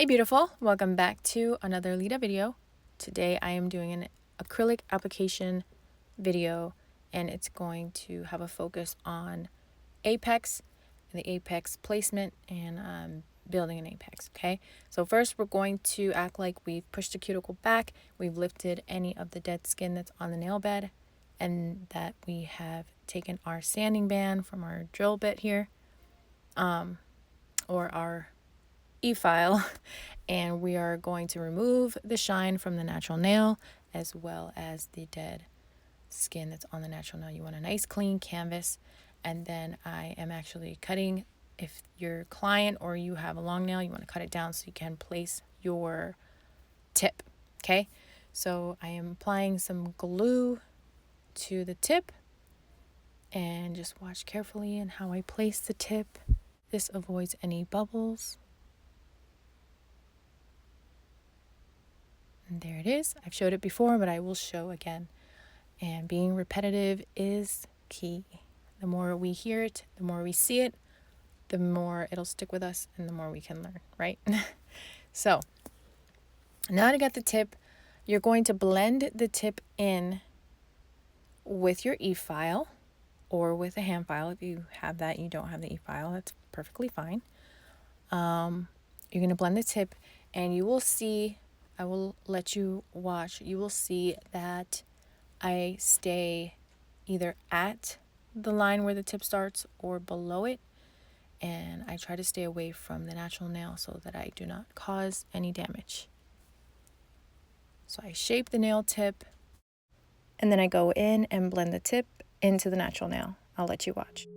Hi beautiful, welcome back to another Lita video. Today I am doing an acrylic application video and it's going to have a focus on apex and the apex placement and building an apex. Okay, so first we're going to act like we've pushed the cuticle back, we've lifted any of the dead skin that's on the nail bed, and that we have taken our sanding band from our drill bit here, or our e-file, and we are going to remove the shine from the natural nail as well as the dead skin that's on the natural nail. You want a nice clean canvas, and then I am actually cutting. If your client or you have a long nail, you want to cut it down so you can place your tip. Okay, so I am applying some glue to the tip, and just watch carefully in how I place the tip. This avoids any bubbles. And there it is. I've showed it before, but I will show again. And being repetitive is key. The more we hear it, the more we see it, the more it'll stick with us and the more we can learn, right? So now that I got the tip, you're going to blend the tip in with your e-file or with a hand file. If you have that, you don't have the e-file, that's perfectly fine. You're going to blend the tip, and you will see, I will let you watch, you will see that I stay either at the line where the tip starts or below it, and I try to stay away from the natural nail so that I do not cause any damage. So I shape the nail tip, and then I go in and blend the tip into the natural nail. I'll let you watch.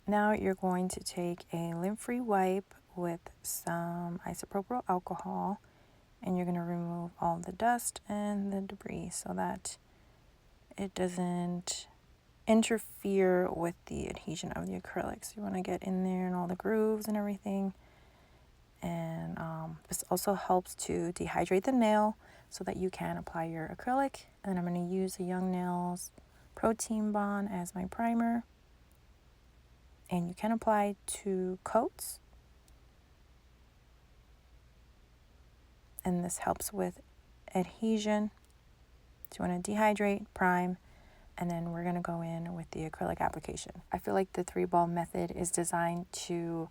Now you're going to take a lint-free wipe with some isopropyl alcohol, and you're going to remove all the dust and the debris so that it doesn't interfere with the adhesion of the acrylics. You want to get in there and all the grooves and everything. And this also helps to dehydrate the nail so that you can apply your acrylic. And then I'm going to use the Young Nails Protein Bond as my primer. And you can apply 2 coats. And this helps with adhesion. So you want to dehydrate, prime, and then we're going to go in with the acrylic application. I feel like the 3-ball method is designed to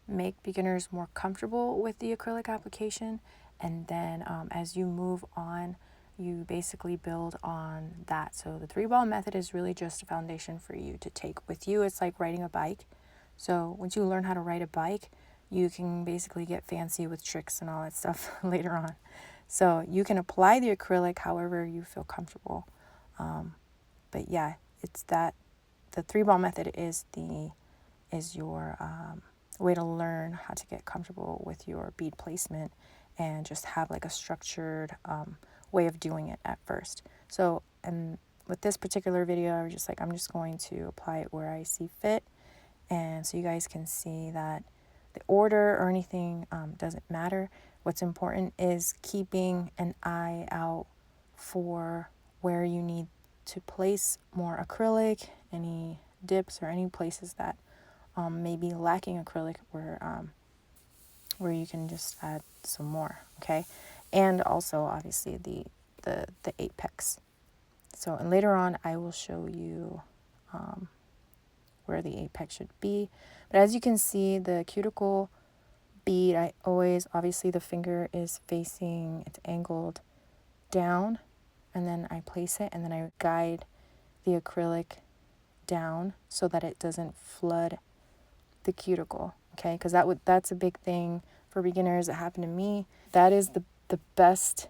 make beginners more comfortable with the acrylic application, and then as you move on, you basically build on that. So the 3-ball method is really just a foundation for you to take with you. It's like riding a bike. So once you learn how to ride a bike, you can basically get fancy with tricks and all that stuff later on. So you can apply the acrylic however you feel comfortable. But yeah, it's that the 3-ball method is your way to learn how to get comfortable with your bead placement and just have like a structured way of doing it at first. So, and with this particular video, I was just like, I'm just going to apply it where I see fit, and so you guys can see that the order or anything doesn't matter. What's important is keeping an eye out for where you need to place more acrylic, any dips or any places that may be lacking acrylic where you can just add some more, okay? And also obviously the apex. So, and later on I will show you where the apex should be. But as you can see, the cuticle bead, obviously the finger is facing, it's angled down, and then I place it, and then I guide the acrylic down so that it doesn't flood the cuticle, okay? Because that's a big thing for beginners. It happened to me. That is the best,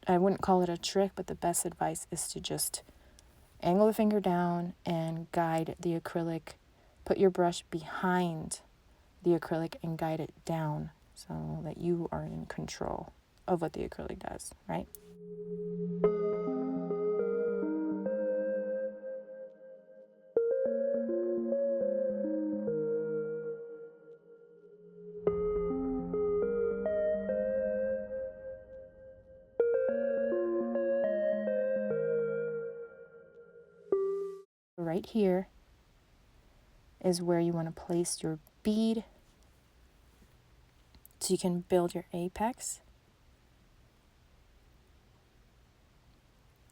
I wouldn't call it a trick, but the best advice is to just angle the finger down and guide the acrylic. Put your brush behind the acrylic and guide it down so that you are in control of what the acrylic does, right? Right here is where you want to place your bead so you can build your apex.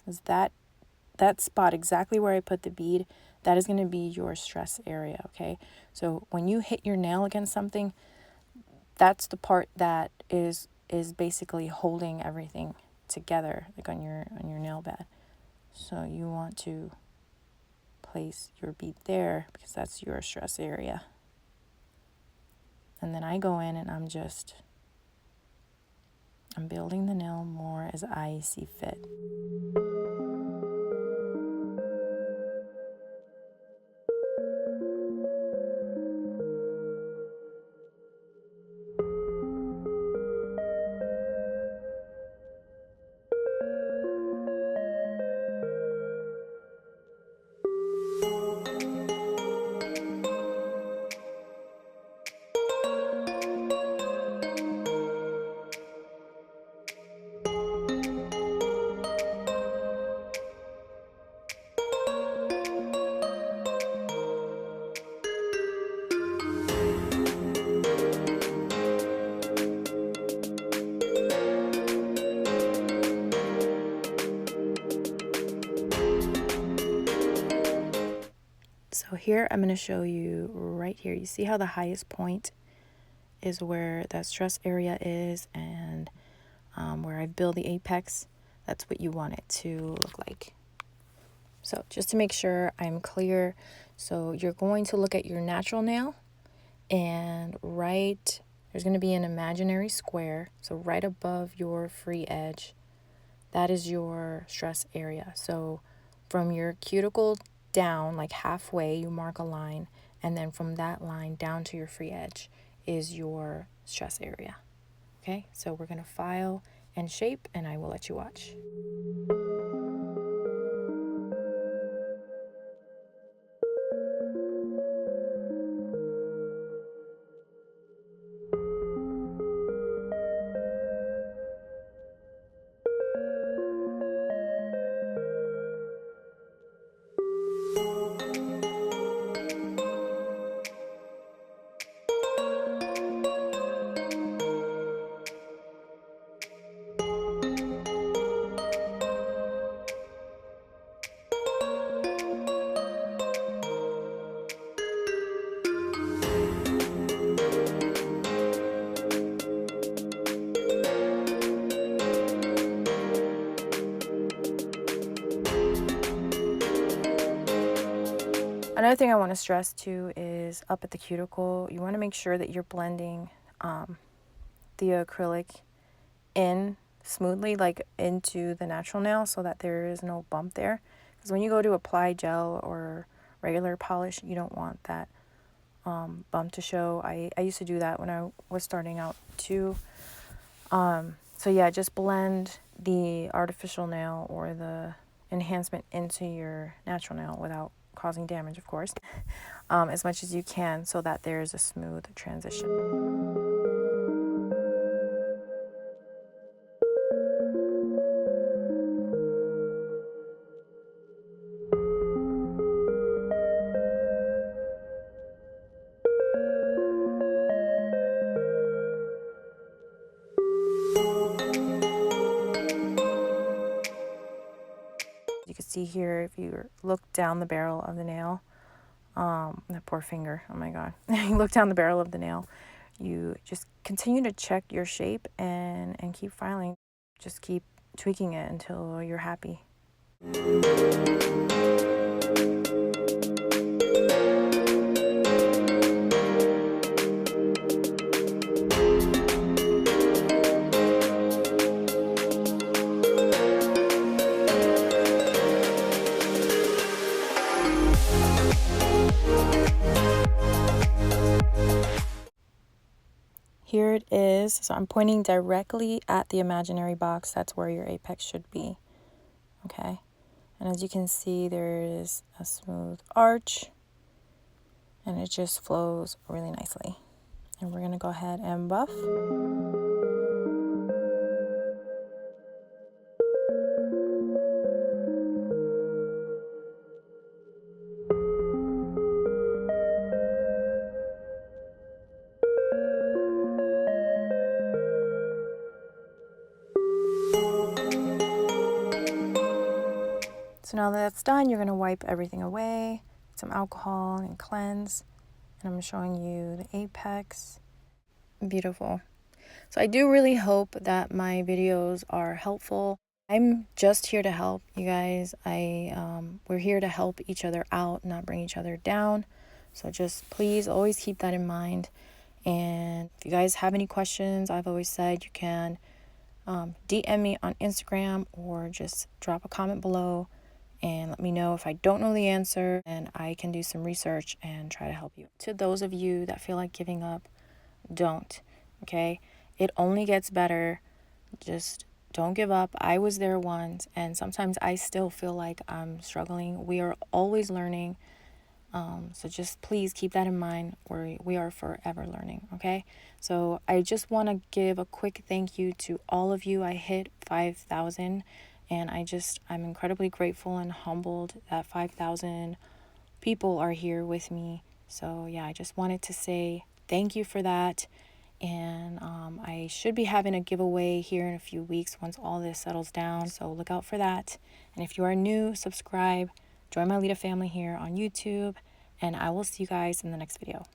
Is that spot exactly where I put the bead, that is going to be your stress area, okay? So when you hit your nail against something, that's the part that is basically holding everything together, like on your nail bed. So you want to place your bead there because that's your stress area. And then I go in and I'm building the nail more as I see fit. So here I'm going to show you right here. You see how the highest point is where that stress area is, and where I build the apex, that's what you want it to look like. So just to make sure I'm clear, so you're going to look at your natural nail, and there's going to be an imaginary square. So right above your free edge, that is your stress area. So from your cuticle down, like halfway, you mark a line, and then from that line down to your free edge is your stress area. Okay, so we're going to file and shape, and I will let you watch. Another thing I want to stress too is up at the cuticle, you want to make sure that you're blending the acrylic in smoothly, like into the natural nail, so that there is no bump there. Because when you go to apply gel or regular polish, you don't want that bump to show. I used to do that when I was starting out too. So yeah, just blend the artificial nail or the enhancement into your natural nail without causing damage, of course, as much as you can, so that there's a smooth transition. You can see here, if you look down the barrel of the nail, that poor finger, oh my god, you look down the barrel of the nail, you just continue to check your shape and keep filing. Just keep tweaking it until you're happy. Here it is. So I'm pointing directly at the imaginary box. That's where your apex should be. Okay. And as you can see, there is a smooth arch and it just flows really nicely. And we're going to go ahead and buff. So now that that's done, you're going to wipe everything away, some alcohol and cleanse. And I'm showing you the apex. Beautiful. So I do really hope that my videos are helpful. I'm just here to help you guys. We're here to help each other out, not bring each other down. So just please always keep that in mind. And if you guys have any questions, I've always said you can DM me on Instagram or just drop a comment below and let me know if I don't know the answer, and I can do some research and try to help you. To those of you that feel like giving up, don't, okay? It only gets better. Just don't give up. I was there once, and sometimes I still feel like I'm struggling. We are always learning. So just please keep that in mind. We are forever learning, okay? So I just want to give a quick thank you to all of you. I hit 5,000, and I'm incredibly grateful and humbled that 5,000 people are here with me. So yeah, I just wanted to say thank you for that. And I should be having a giveaway here in a few weeks once all this settles down. So look out for that. And if you are new, subscribe. Join my Lita family here on YouTube. And I will see you guys in the next video.